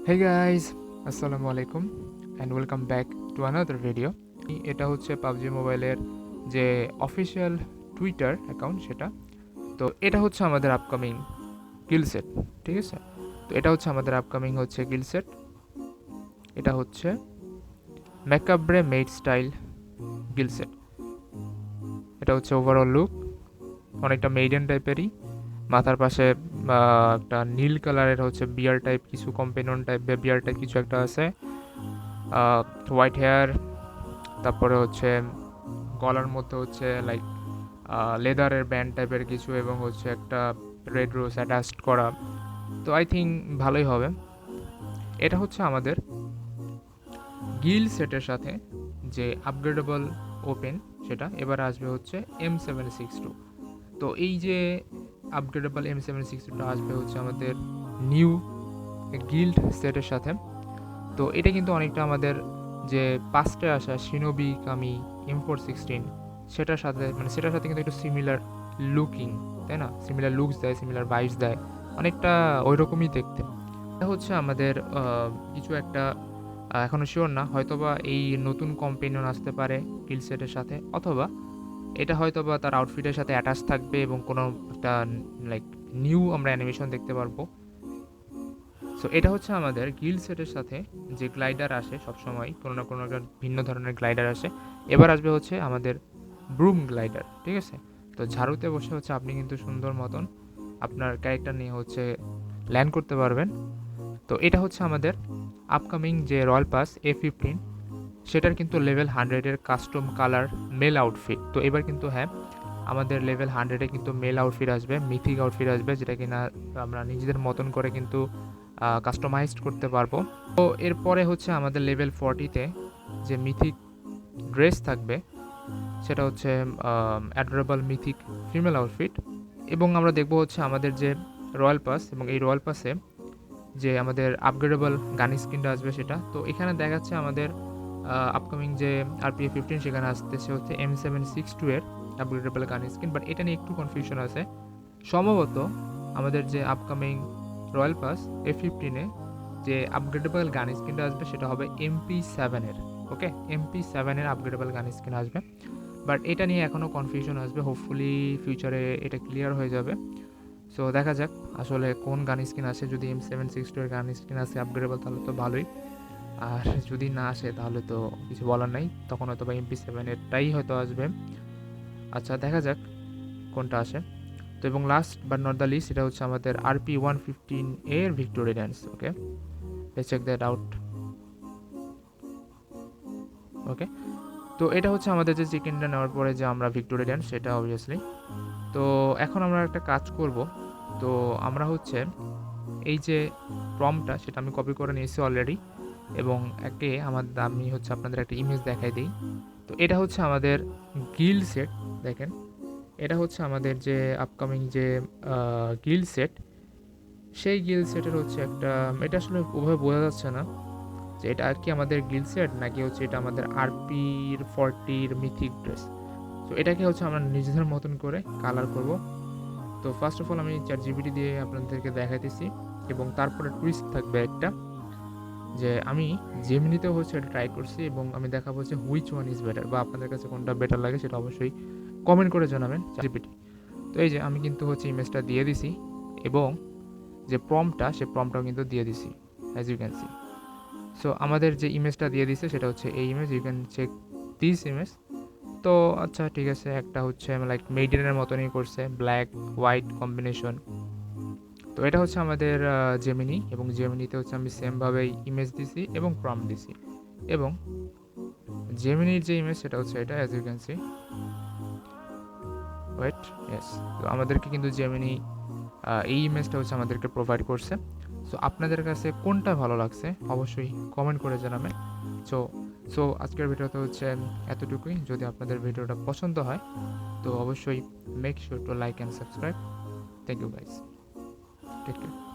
Hey guys, আসসালামু আলাইকুম and welcome back to another video. এটা হচ্ছে পাবজি মোবাইলের যে অফিসিয়াল টুইটার অ্যাকাউন্ট সেটা। তো এটা হচ্ছে আমাদের আপকামিং গিল সেট, ঠিক আছে? তো এটা হচ্ছে আমাদের আপকামিং হচ্ছে গিল সেট। এটা হচ্ছে ম্যাকাব্রে মেড স্টাইল গিল সেট। এটা হচ্ছে ওভারঅল লুক, অনেকটা মেইডেন টাইপেরই। মাথার পাশে একটা নীল কালারের হচ্ছে বিয়ার টাইপ কিছু কম্পেনিয়ন টাইপ বা বিয়ার টাইপ কিছু একটা আছে। হোয়াইট হেয়ার, তারপরে হচ্ছে গলার মধ্যে হচ্ছে লাইক লেদারের ব্যান্ড টাইপের কিছু এবং হচ্ছে একটা রেড রোজ অ্যাটাচড করা। তো আই থিঙ্ক ভালোই হবে। এটা হচ্ছে আমাদের গিল সেটের সাথে যে আপগ্রেডেবল ওপেন, সেটা এবার আসবে হচ্ছে M762। তো এই যে আপগ্রেডেবল M762টা আসবে হচ্ছে আমাদের নিউ গিল্ড সেটের সাথে। তো এটা কিন্তু অনেকটা আমাদের যে পাস্টে আসা শিনোবি কামি M416 সেটার সাথে কিন্তু একটু সিমিলার লুকিং, তাই না? সিমিলার লুকস দেয়, সিমিলার ভাইবস দেয়, অনেকটা ওই রকমই দেখতে। এটা হচ্ছে আমাদের কিছু একটা এখনও শিওর না, হয়তোবা এই নতুন কম্পেনিয়ন আসতে পারে কিল সেটের সাথে, অথবা এটা হয়তোবা তার আউটফিটের সাথে অ্যাটাচ থাকবে এবং কোনো একটা লাইক নিউ আমরা অ্যানিমেশন দেখতে পারবো। সো এটা হচ্ছে আমাদের গিল্ড সেটের সাথে যে গ্লাইডার আসে সবসময়, কোনো না কোনো একটা ভিন্ন ধরনের গ্লাইডার আসে। এবার আসবে হচ্ছে আমাদের ব্রুম গ্লাইডার, ঠিক আছে? তো ঝাড়ুতে বসে হচ্ছে আপনি কিন্তু সুন্দর মতন আপনার ক্যারেক্টার নিয়ে হচ্ছে ল্যান্ড করতে পারবেন। তো এটা হচ্ছে আমাদের আপকামিং যে রয়্যাল পাস A15, সেটার কিন্তু লেভেল 100-এর কাস্টম কালার মেল আউটফিট। তো এবার কিন্তু হ্যাঁ, আমাদের লেভেল 100-এ কিন্তু মেল আউটফিট আসবে, মিথিক আউটফিট আসবে, যেটা কিনা আমরা নিজেদের মতন করে কিন্তু কাস্টমাইজড করতে পারবো। তো এরপরে হচ্ছে আমাদের লেভেল 40-তে যে মিথিক ড্রেস থাকবে, সেটা হচ্ছে অ্যাডোরেবল মিথিক ফিমেল আউটফিট। এবং আমরা দেখবো হচ্ছে আমাদের যে রয়্যাল পাস, এবং এই রয়্যাল পাসে যে আমাদের আপগ্রেডেবল গান স্কিনটা আসবে সেটা। তো এখানে দেখাচ্ছে আমাদের আপকামিং যে RPA15 সেখানে আসতেছে হচ্ছে M762 এর আপগ্রেডেবল গান স্কিন, বাট এটা নিয়ে একটু কনফিউশন আছে। সম্ভবত আমাদের যে আপকামিং রয়্যাল পাস A15-এ যে আপগ্রেডেবল গান স্কিনটা আসবে সেটা হবে MP7-এর। ওকে, MP7-এর আপগ্রেডেবল গান স্কিন আসবে, বাট এটা নিয়ে এখনও কনফিউশন আসবে। হোপফুলি ফিউচারে এটা ক্লিয়ার হয়ে যাবে। সো দেখা যাক আসলে কোন গান স্কিন আসে। যদি M762 এর গান স্কিন আসে আপগ্রেডেবল তাহলে তো ভালোই, আর যদি না আসে তাহলে তো কিছু বলার নাই, তখন হয়তো বা MP7-এরটাই হয়তো আসবে। আচ্ছা, দেখা যাক কোনটা আসে। তো এবং last but not the least, এটা হচ্ছে আমাদের RP115 এর victory dance. Okay, let's check that out. Okay, তো এটা হচ্ছে আমাদের যে চিকেনটা নেওয়ার পরে যে আমরা ভিক্টোরি ড্যান্স, সেটা অবভিয়াসলি। তো এখন আমরা একটা কাজ করব। তো আমরা হচ্ছে এই যে প্রমটা সেটা আমি কপি করে নিয়েছি অলরেডি, এবং আমি হচ্ছে আপনাদের একটা ইমেজ দেখাই দিই। তো এটা হচ্ছে আমাদের গিল্ড সেট। দেখেন, এটা হচ্ছে আমাদের যে আপকামিং যে গিল্ড সেট, সেই গিল্ড সেটের হচ্ছে একটা, এটা আসলে ওভাবে বোঝা যাচ্ছে না যে এটা আর কি আমাদের গিল্ড সেট নাকি হচ্ছে এটা আমাদের RP40-র মিথিক ড্রেস। তো এটাকে হচ্ছে আমরা নিজেদের মতন করে কালার করব। তো ফার্স্ট অফ অল আমি ChatGPT দিয়ে আপনাদেরকে দেখাইতেছি, এবং তারপরে টুইস্ট থাকবে একটা, যে আমি জেমিনিতেও হচ্ছে এটা ট্রাই করছি, এবং আমি দেখাবো যে হুইচ ওয়ান ইজ বেটার, বা আপনাদের কাছে কোনটা বেটার লাগে সেটা অবশ্যই কমেন্ট করে জানাবেন ChatGPT। তো এই যে আমি কিন্তু হচ্ছে ইমেজটা দিয়ে দিছি, এবং যে প্রম্পটটা সে প্রম্পটটাও কিন্তু দিয়ে দিছি, as you can see. So আমাদের যে ইমেজটা দিয়ে দিছে সেটা হচ্ছে এই image, you can check this image. তো আচ্ছা ঠিক আছে, একটা হচ্ছে লাইক মেইডেনের মতনই করছে, ব্ল্যাক হোয়াইট কম্বিনেশন। তো এটা হচ্ছে আমাদের জেমিনি, এবং জেমিনিতে হচ্ছে আমি সেমভাবেই ইমেজ দিছি এবং প্রম্পট দিছি, এবং জেমিনির যে ইমেজ সেটা হচ্ছে এটা, as you can see. Wait, yes. তো আমাদেরকে কিন্তু জেমিনি এই ইমেজটা হচ্ছে আমাদেরকে প্রোভাইড করছে। সো আপনাদের কাছে কোনটা ভালো লাগছে অবশ্যই কমেন্ট করে জানাবেন। সো সো আজকের ভিডিওতে হচ্ছে এতটুকুই। যদি আপনাদের ভিডিওটা পছন্দ হয় তো অবশ্যই make sure to like and subscribe. Thank you guys, take care.